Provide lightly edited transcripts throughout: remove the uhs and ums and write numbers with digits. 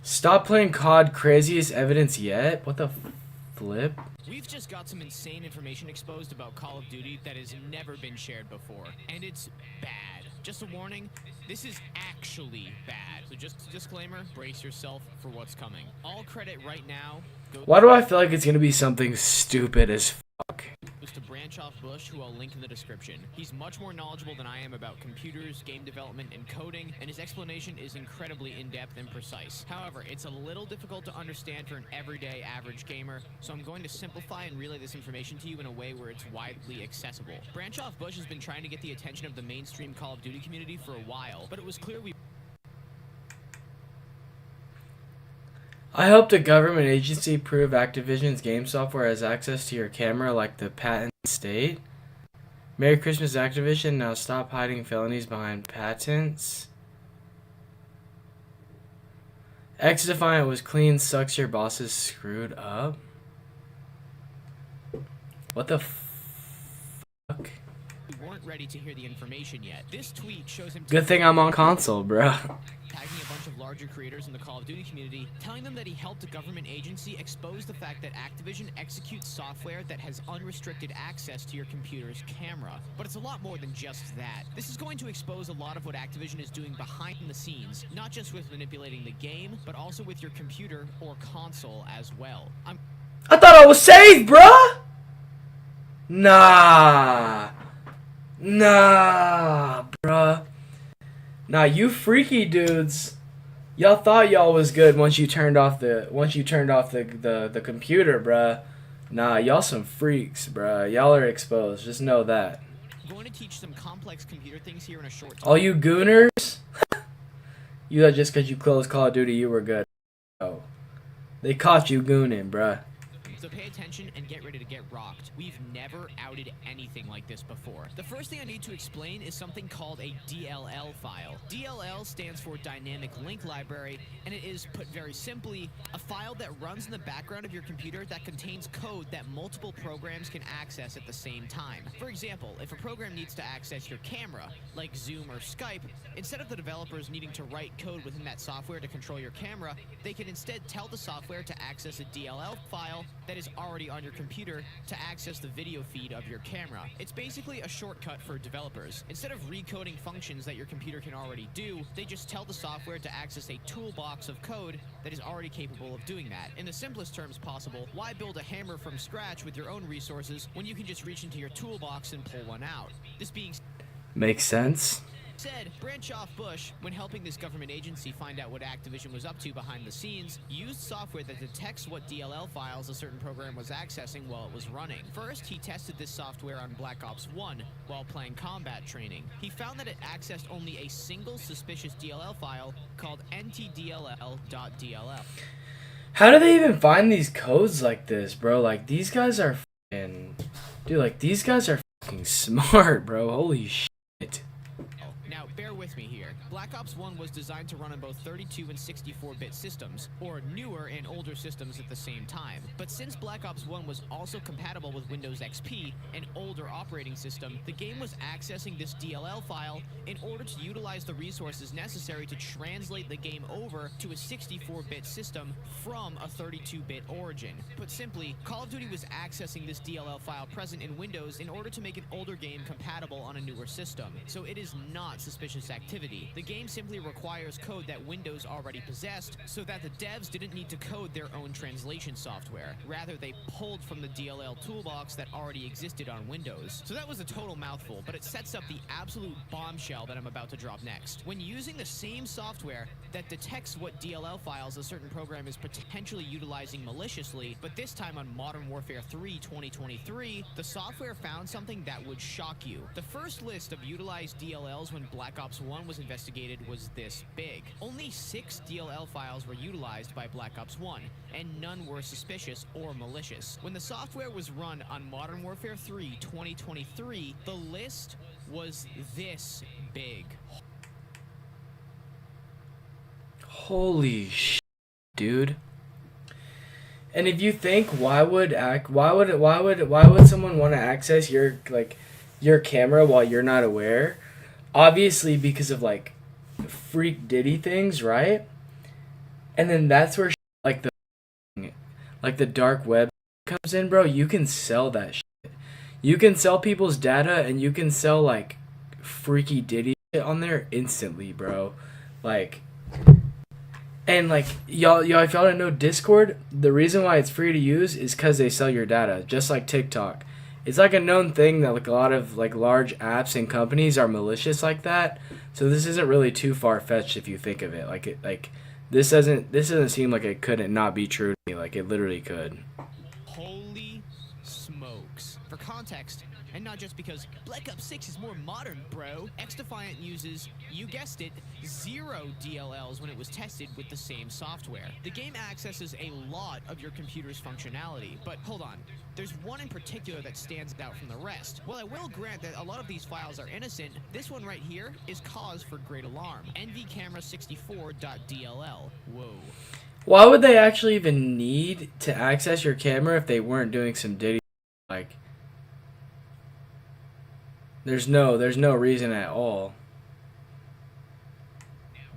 Stop playing COD. Craziest evidence yet? What the flip? We've just got some insane information exposed about Call of Duty that has never been shared before, and it's bad. Just a warning, this is actually bad. So just a disclaimer, brace yourself for what's coming. All credit right now Why do I feel like it's gonna be something stupid as fuck? goes to Branch Off Bush, who I'll link in the description. He's much more knowledgeable than I am about computers, game development, and coding, and his explanation is incredibly in-depth and precise. However, it's a little difficult to understand for an everyday average gamer, so I'm going to simplify and relay this information to you in a way where it's widely accessible. Branch Off Bush has been trying to get the attention of the mainstream Call of Duty community for a while, but it was clear we I hope the government agency prove Activision's game software has access to your camera like the patent state. Merry Christmas, Activision. Now stop hiding felonies behind patents. X-Defiant was clean. Sucks your bosses screwed up. What the fuck? We weren't ready to hear the information yet. This tweet shows him Good thing I'm on console, bruh. tagging a bunch of larger creators in the Call of Duty community, telling them that he helped a government agency expose the fact that Activision executes software that has unrestricted access to your computer's camera. But it's a lot more than just that. This is going to expose a lot of what Activision is doing behind the scenes, not just with manipulating the game, but also with your computer or console as well. I thought I was saved, bruh! Nah, bruh. Nah, you freaky dudes. Y'all thought y'all was good once you turned off the computer, bruh. Nah, y'all some freaks, bruh. Y'all are exposed. Just know that. I'm going to teach some complex computer things here in a short time. All you gooners, you thought just because you closed Call of Duty, you were good. Oh, they caught you gooning, bruh. So pay attention and get ready to get rocked. We've never outed anything like this before. The first thing I need to explain is something called a DLL file. DLL stands for Dynamic Link Library, and it is, put very simply, a file that runs in the background of your computer that contains code that multiple programs can access at the same time. For example, if a program needs to access your camera, like Zoom or Skype, instead of the developers needing to write code within that software to control your camera, they can instead tell the software to access a DLL file that is already on your computer to access the video feed of your camera. It's basically a shortcut for developers. Instead of recoding functions that your computer can already do, they just tell the software to access a toolbox of code that is already capable of doing that. In the simplest terms possible, why build a hammer from scratch with your own resources when you can just reach into your toolbox and pull one out? This being Makes sense. said, Branch Off Bush, when helping this government agency find out what Activision was up to behind the scenes, used software that detects what DLL files a certain program was accessing while it was running. First, he tested this software on Black Ops 1 while playing combat training. He found that it accessed only a single suspicious DLL file called ntdll.dll. How do they even find these codes like this, bro? Like, these guys are fucking... Dude, like, these guys are fucking smart, bro. Holy shit. Now, bear with me here. Black Ops 1 was designed to run on both 32 and 64-bit systems, or newer and older systems at the same time. But since Black Ops 1 was also compatible with Windows XP, an older operating system, the game was accessing this DLL file in order to utilize the resources necessary to translate the game over to a 64-bit system from a 32-bit origin. Put simply, Call of Duty was accessing this DLL file present in Windows in order to make an older game compatible on a newer system. So it is not suspicious activity. The game simply requires code that Windows already possessed, so that the devs didn't need to code their own translation software. Rather, they pulled from the DLL toolbox that already existed on Windows. So that was a total mouthful, but it sets up the absolute bombshell that I'm about to drop next. When using the same software that detects what DLL files a certain program is potentially utilizing maliciously, but this time on Modern Warfare 3 2023, the software found something that would shock you. The first list of utilized DLLs when Black Ops 1 was investigated was this big. Only 6 DLL files were utilized by Black Ops 1, and none were suspicious or malicious. When the software was run on Modern Warfare 3 2023, the list was this big. Holy shit, dude. And if you think why would someone want to access your camera while you're not aware? Obviously because of like freak Diddy things, right? And then that's where like the dark web comes in, bro. You can sell that shit. You can sell people's data, and you can sell like freaky ditty shit on there instantly, bro. Like, and like y'all, if y'all don't know Discord, the reason why it's free to use is because they sell your data, just like TikTok. It's like a known thing that like a lot of like large apps and companies are malicious like that. So this isn't really too far fetched if you think of it. This doesn't seem like it couldn't not be true to me. Like it literally could. Holy smokes. For context, and not just because Black Ops 6 is more modern, bro, XDefiant uses, you guessed it, 0 DLLs when it was tested with the same software. The game accesses a lot of your computer's functionality, but hold on. There's one in particular that stands out from the rest. While I will grant that a lot of these files are innocent, this one right here is cause for great alarm. nvcamera64.dll. Whoa. Why would they actually even need to access your camera if they weren't doing some ditty? Like, there's no reason at all.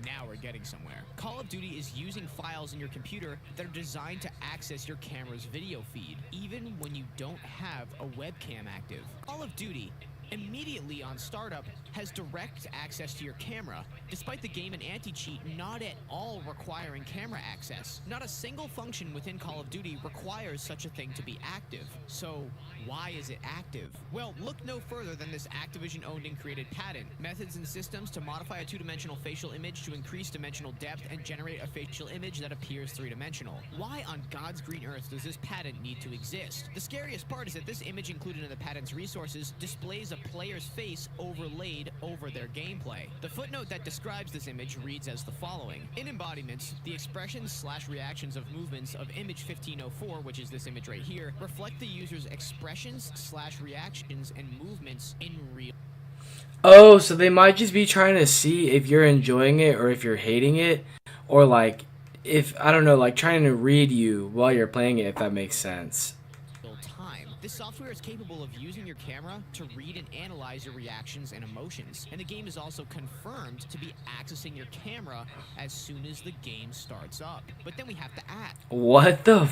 Now we're getting somewhere. Call of Duty is using files in your computer that are designed to access your camera's video feed, even when you don't have a webcam active. Call of Duty, immediately on startup, has direct access to your camera, despite the game and anti-cheat not at all requiring camera access. Not a single function within Call of Duty requires such a thing to be active. So why is it active? Well, look no further than this Activision-owned and created patent. Methods and systems to modify a two-dimensional facial image to increase dimensional depth and generate a facial image that appears three-dimensional. Why on God's green earth does this patent need to exist? The scariest part is that this image included in the patent's resources displays a player's face overlaid over their gameplay. The footnote that describes this image reads as the following. In embodiments, the expressions/reactions of movements of image 1504, which is this image right here, reflect the user's expressions/reactions and movements in real. Oh, so they might just be trying to see if you're enjoying it or if you're hating it, or like if I don't know, like trying to read you while you're playing it, if that makes sense. Time. This software is capable of using your camera to read and analyze your reactions and emotions, and the game is also confirmed to be accessing your camera as soon as the game starts up. But then we have to ask, What the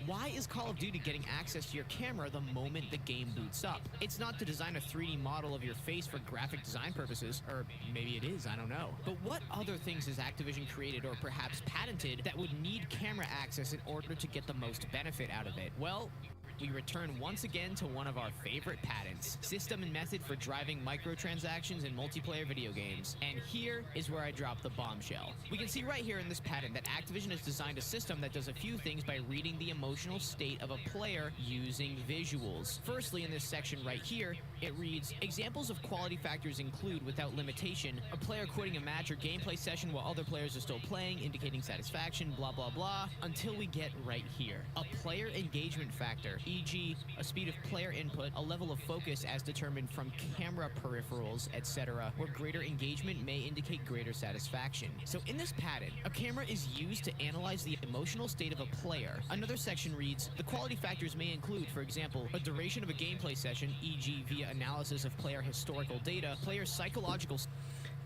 why is Call of Duty getting access to your camera the moment the game boots up? It's not to design a 3D model of your face for graphic design purposes, or maybe it is, I don't know. But what other things has Activision created or perhaps patented that would need camera access in order to get the most benefit out of it? Well, we return once again to one of our favorite patents, system and method for driving microtransactions in multiplayer video games. And here is where I drop the bombshell. We can see right here in this patent that Activision has designed a system that does a few things by reading the emotional state of a player using visuals. Firstly, in this section right here, it reads, examples of quality factors include, without limitation, a player quitting a match or gameplay session while other players are still playing, indicating satisfaction, blah, blah, blah, until we get right here. A player engagement factor, e.g., a speed of player input, a level of focus as determined from camera peripherals, etc., where greater engagement may indicate greater satisfaction. So in this patent, a camera is used to analyze the emotional state of a player. Another section reads, the quality factors may include, for example, a duration of a gameplay session, e.g., via analysis of player historical data, player psychological.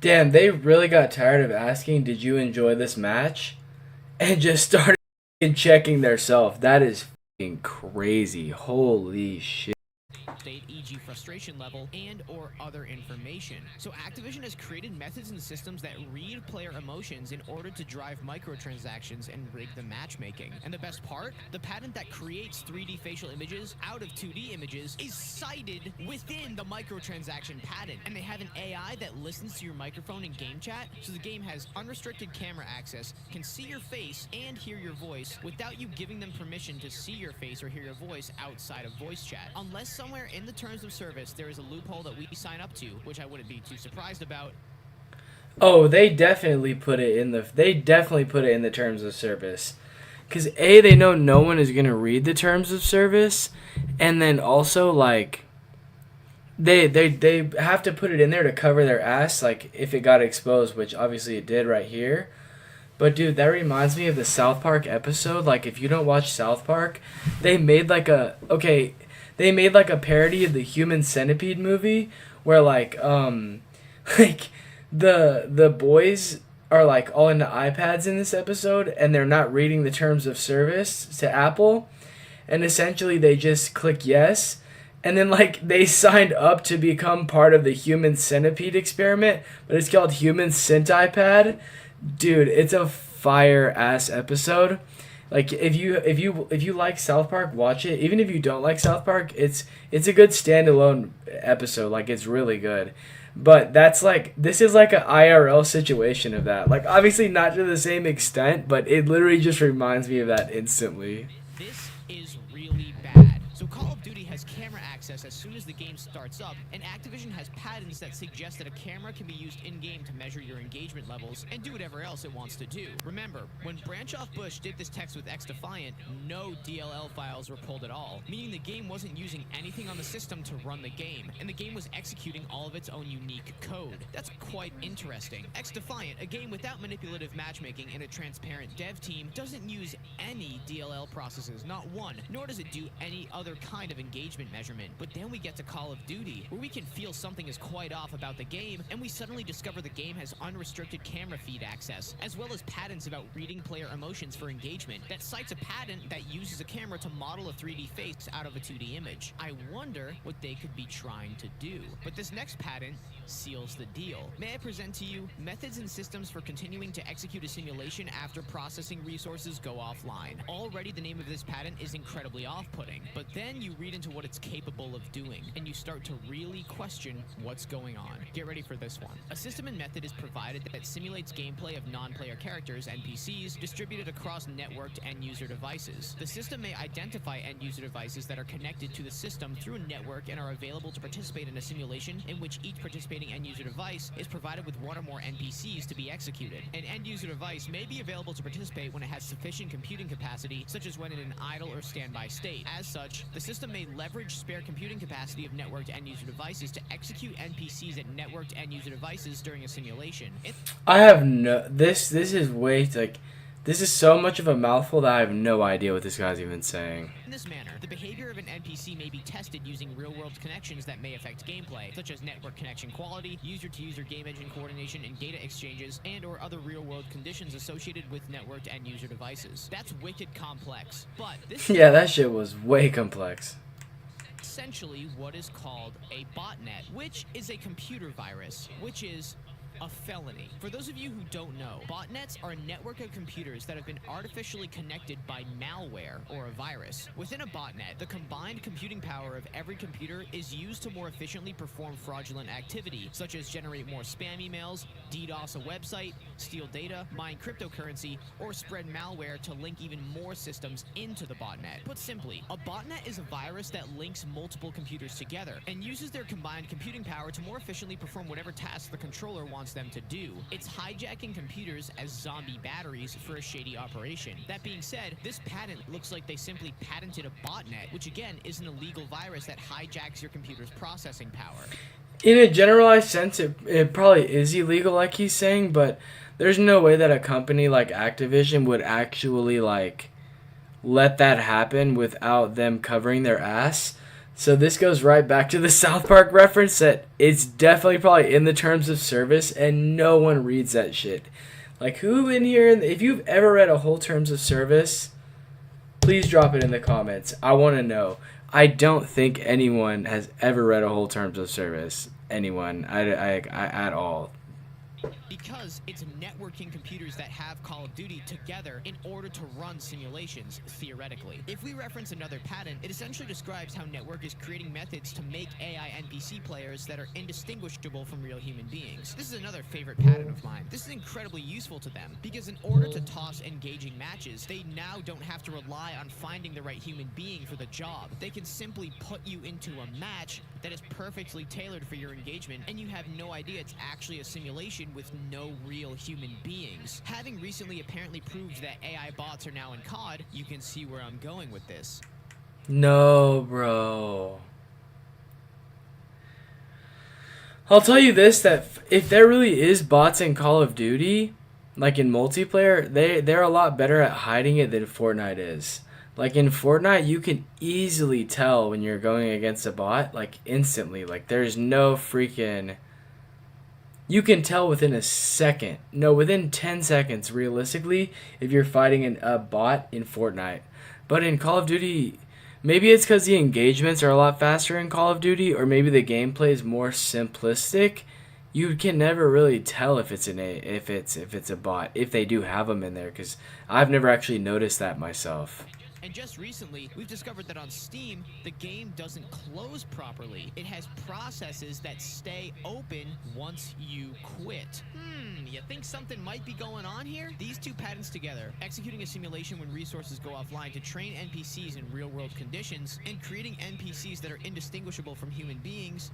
Damn, they really got tired of asking, did you enjoy this match? And just started checking their self. That is crazy. Holy shit. State, e.g. frustration level, and or other information. So Activision has created methods and systems that read player emotions in order to drive microtransactions and rig the matchmaking. And the best part? The patent that creates 3D facial images out of 2D images is cited within the microtransaction patent. And they have an AI that listens to your microphone in game chat, so the game has unrestricted camera access, can see your face and hear your voice without you giving them permission to see your face or hear your voice outside of voice chat. Unless somewhere in the terms of service there is a loophole that we sign up to, which I wouldn't be too surprised about. Oh, they definitely put it in the terms of service. Cuz A, they know no one is going to read the terms of service, and then also like they have to put it in there to cover their ass like if it got exposed, which obviously it did right here. But dude, that reminds me of the South Park episode. Like if you don't watch South Park, they made like a parody of the Human Centipede movie where like like the boys are like all into iPads in this episode, and they're not reading the terms of service to Apple, and essentially they just click yes, and then like they signed up to become part of the human centipede experiment, but it's called Human Centipad. Dude, it's a fire ass episode. Like if you like South Park, watch it. Even if you don't like South Park, it's a good standalone episode. Like it's really good. But this is like an IRL situation of that. Like obviously not to the same extent, but it literally just reminds me of that instantly. This is really bad. So Call of Duty has camera access as soon as the game starts up, and Activision has patents that suggest that a camera can be used in-game to measure your engagement levels and do whatever else it wants to do. Remember, when Branchoff Bush did this text with 𝐂𝐑𝐄𝐓𝐑, no DLL files were pulled at all, meaning the game wasn't using anything on the system to run the game, and the game was executing all of its own unique code. That's quite interesting. 𝐂𝐑𝐄𝐓𝐑, a game without manipulative matchmaking and a transparent dev team, doesn't use any DLL processes, not one, nor does it do any other kind of engagement measurement. But then we get to Call of Duty, where we can feel something is quite off about the game, and we suddenly discover the game has unrestricted camera feed access, as well as patents about reading player emotions for engagement that cites a patent that uses a camera to model a 3D face out of a 2D image. I wonder what they could be trying to do. But this next patent seals the deal. May I present to you methods and systems for continuing to execute a simulation after processing resources go offline. Already the name of this patent is incredibly off-putting, but then you read into what it's capable of doing, and you start to really question what's going on. Get ready for this one. A system and method is provided that simulates gameplay of non-player characters, NPCs, distributed across networked end-user devices. The system may identify end-user devices that are connected to the system through a network and are available to participate in a simulation in which each participating end-user device is provided with one or more NPCs to be executed. An end-user device may be available to participate when it has sufficient computing capacity, such as when in an idle or standby state. As such, the system may leverage spare computing capacity of networked end-user devices to execute NPCs at networked end-user devices during a simulation. I have no this is way like this is so much of a mouthful that I have no idea what this guy's even saying. In this manner, the behavior of an NPC may be tested using real-world connections that may affect gameplay, such as network connection quality, user-to-user game engine coordination and data exchanges, and or other real-world conditions associated with networked end-user devices. That's wicked complex, but this Yeah, that shit was way complex. essentially what is called a botnet, which is a computer virus, which is a felony. For those of you who don't know, botnets are a network of computers that have been artificially connected by malware or a virus. Within a botnet, the combined computing power of every computer is used to more efficiently perform fraudulent activity, such as generate more spam emails, DDoS a website, steal data, mine cryptocurrency, or spread malware to link even more systems into the botnet. Put simply, a botnet is a virus that links multiple computers together and uses their combined computing power to more efficiently perform whatever task the controller wants them to do. It's hijacking computers as zombie batteries for a shady operation. That being said, this patent looks like they simply patented a botnet, which again is an illegal virus that hijacks your computer's processing power. In a generalized sense, it probably is illegal, like he's saying, but there's no way that a company like Activision would actually like let that happen without them covering their ass. So this goes right back to the South Park reference that it's definitely probably in the terms of service, and no one reads that shit. Like, who in here, if you've ever read a whole terms of service, please drop it in the comments. I want to know. I don't think anyone has ever read a whole terms of service. Anyone. I at all. Because it's networking computers that have Call of Duty together in order to run simulations, theoretically. If we reference another patent, it essentially describes how Network is creating methods to make AI NPC players that are indistinguishable from real human beings. This is another favorite patent of mine. This is incredibly useful to them, because in order to toss engaging matches, they now don't have to rely on finding the right human being for the job. They can simply put you into a match that is perfectly tailored for your engagement, and you have no idea it's actually a simulation with no real human beings. Having recently apparently proved that AI bots are now in COD, you can see where I'm going with this. No, bro. I'll tell you this, that if there really is bots in Call of Duty, like in multiplayer, they're a lot better at hiding it than Fortnite is. Like in Fortnite, you can easily tell when you're going against a bot, like instantly. Like there's no freaking... You can tell within a second, no, within 10 seconds, realistically, if you're fighting a bot in Fortnite. But in Call of Duty, maybe it's because the engagements are a lot faster in Call of Duty, or maybe the gameplay is more simplistic. You can never really tell if it's if it's a bot, if they do have them in there, because I've never actually noticed that myself. And just recently, we've discovered that on Steam, the game doesn't close properly. It has processes that stay open once you quit. You think something might be going on here? These two patents together, executing a simulation when resources go offline to train NPCs in real-world conditions, and creating NPCs that are indistinguishable from human beings.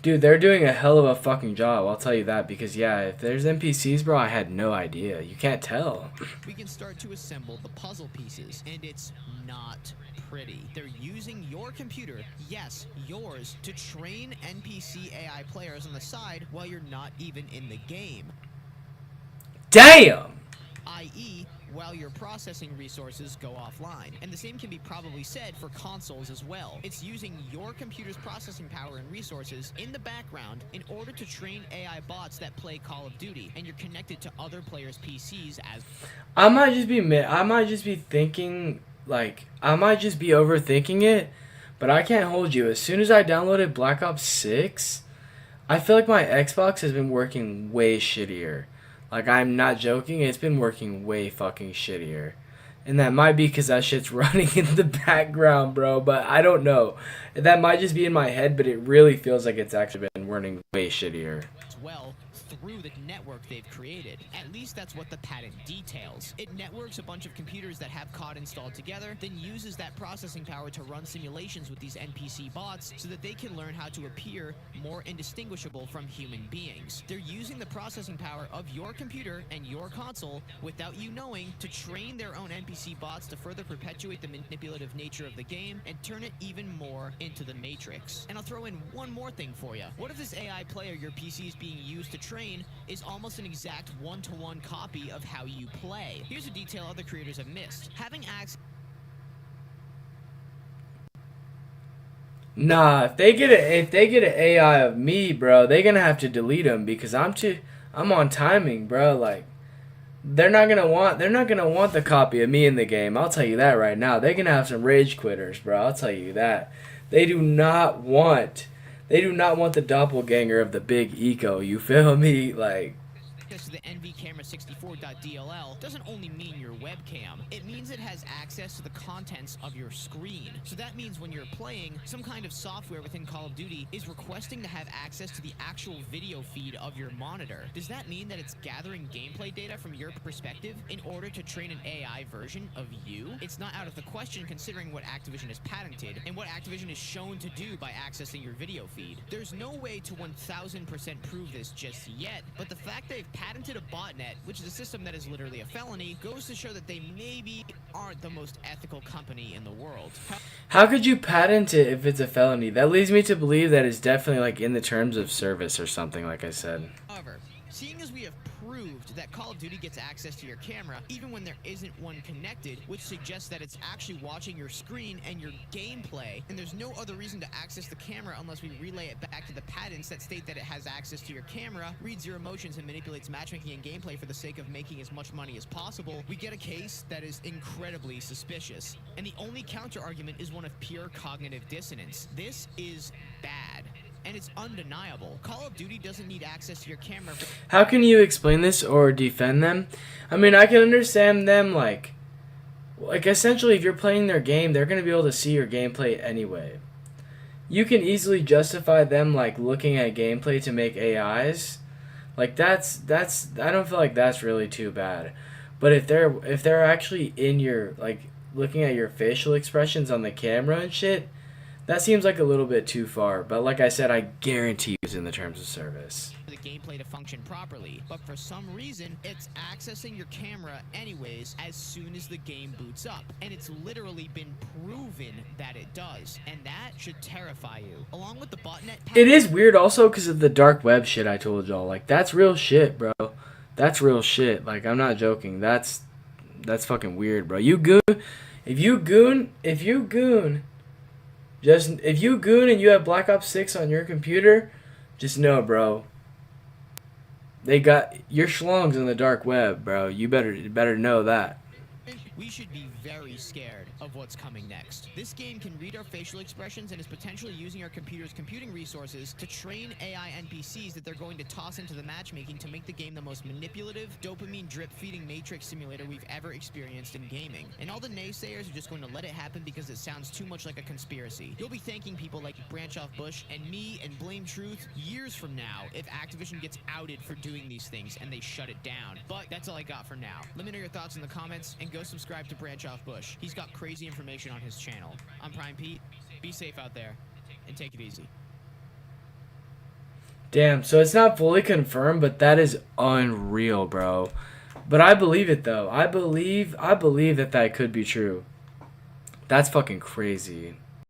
Dude, they're doing a hell of a fucking job, I'll tell you that, because yeah, if there's NPCs, bro, I had no idea. You can't tell. We can start to assemble the puzzle pieces, and it's not pretty. They're using your computer, yes, yours, to train NPC AI players on the side while you're not even in the game. Damn! i.e., while your processing resources go offline. And the same can be probably said for consoles as well. It's using your computer's processing power and resources in the background in order to train AI bots that play Call of Duty, and you're connected to other players' PCs as... I might just be thinking, like, I might just be overthinking it, but I can't hold you. As soon as I downloaded Black Ops 6, I feel like my Xbox has been working way shittier. Like, I'm not joking, it's been working way fucking shittier. And that might be because that shit's running in the background, bro, but I don't know. That might just be in my head, but it really feels like it's actually been running way shittier. Well, through the network they've created. At least that's what the patent details. It networks a bunch of computers that have 𝐂𝐑 installed together, then uses that processing power to run simulations with these NPC bots so that they can learn how to appear more indistinguishable from human beings. They're using the processing power of your computer and your console without you knowing to train their own NPC bots to further perpetuate the manipulative nature of the game and turn it even more into the Matrix. And I'll throw in one more thing for you. What if this AI player your PC is being used to train is almost an exact one-to-one copy of how you play? Here's a detail other creators have missed. Having access... Nah, if they get an AI of me, bro, they're gonna have to delete them because I'm on timing, bro. Like, they're not gonna want the copy of me in the game. I'll tell you that right now. They're gonna have some rage quitters, bro. I'll tell you that. They do not want the doppelganger of the big 𝐂𝐃. You feel me? Like, access to the 𝐂𝐑𝐄𝐄 doesn't only mean your webcam. It means it has access to the contents of your screen. So that means when you're playing, some kind of software within Call of Duty is requesting to have access to the actual video feed of your monitor. Does that mean that it's gathering gameplay data from your perspective in order to train an AI version of you? It's not out of the question considering what Activision has patented and what Activision is shown to do by accessing your video feed. There's no way to 1000% prove this just yet, but the fact they've patented a botnet, which is a system that is literally a felony, goes to show that they maybe aren't the most ethical company in the world. how could you patent it if it's a felony? That leads me to believe that it's definitely like in the terms of service or something, like I said. However, seeing as we have proved that Call of Duty gets access to your camera even when there isn't one connected, which suggests that it's actually watching your screen and your gameplay, and there's no other reason to access the camera unless we relay it back to the patents that state that it has access to your camera, reads your emotions, and manipulates matchmaking and gameplay for the sake of making as much money as possible, we get a case that is incredibly suspicious. And the only counter-argument is one of pure cognitive dissonance. This is bad. And it's undeniable. Call of Duty doesn't need access to your camera. How can you explain this or defend them? I mean, I can understand them, like essentially if you're playing their game, they're going to be able to see your gameplay anyway. You can easily justify them, like, looking at gameplay to make AIs. Like, that's I don't feel like that's really too bad. But if they're actually in your, like, looking at your facial expressions on the camera and shit, that seems like a little bit too far, but like I said, I guarantee it's in the terms of service. For the gameplay to function properly, but for some reason, it's accessing your camera anyways as soon as the game boots up. And it's literally been proven that it does, and that should terrify you. Along with the botnet... It is weird also because of the dark web shit I told y'all. Like, that's real shit, bro. That's real shit. Like, I'm not joking. That's fucking weird, bro. If you goon... if you goon and you have Black Ops 6 on your computer, just know, bro, They got your schlongs in the dark web, bro. You better know that. We should be very scared of what's coming next. This game can read our facial expressions and is potentially using our computer's computing resources to train AI NPCs that they're going to toss into the matchmaking to make the game the most manipulative, dopamine drip-feeding matrix simulator we've ever experienced in gaming. And all the naysayers are just going to let it happen because it sounds too much like a conspiracy. You'll be thanking people like Branch Off Bush and me and Blame Truth years from now if Activision gets outed for doing these things and they shut it down. But that's all I got for now. Let me know your thoughts in the comments and go subscribe to Branch Off Bush. He's got crazy information on his channel. I'm Prime Pete. Be safe out there and take it easy. Damn, so it's not fully confirmed, but that is unreal, bro. But I believe it though. I believe that could be true. That's fucking crazy.